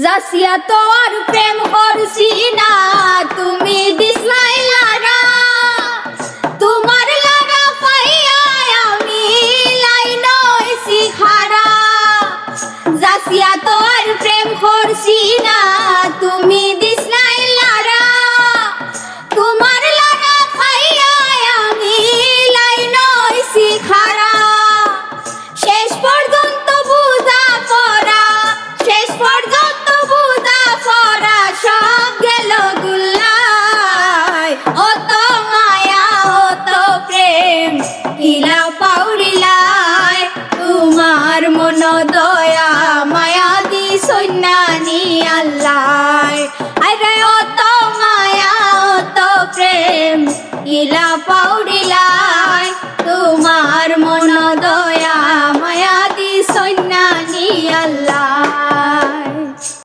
जासिया तो और प्रेम करছি না তুমি দিছলাই লাগা তোমার লাগা পাইয়া আমি লাইন হইছি খাড়া जासिया तो और प्रेम করছি না তুমি দিছলাই লাগা তোমার লাগা পাইয়া আমি লাইন হইছি খাড়া শেষ পর্যন্ত বুঝা পড়া শেষ পর্যন্ত বুঝা পড়া সব গেল গুল্লাই অত মায়া অত প্রেম কিলা পাউরিলাই তোমার মন দয়া মায়া দি সন্ন্যানি আল্লাহ আরে অত মায়া অত প্রেম কিলা পাউরিলাই তোমার মন দয়া মায়া দি সন্ন্যানি আল্লাহ।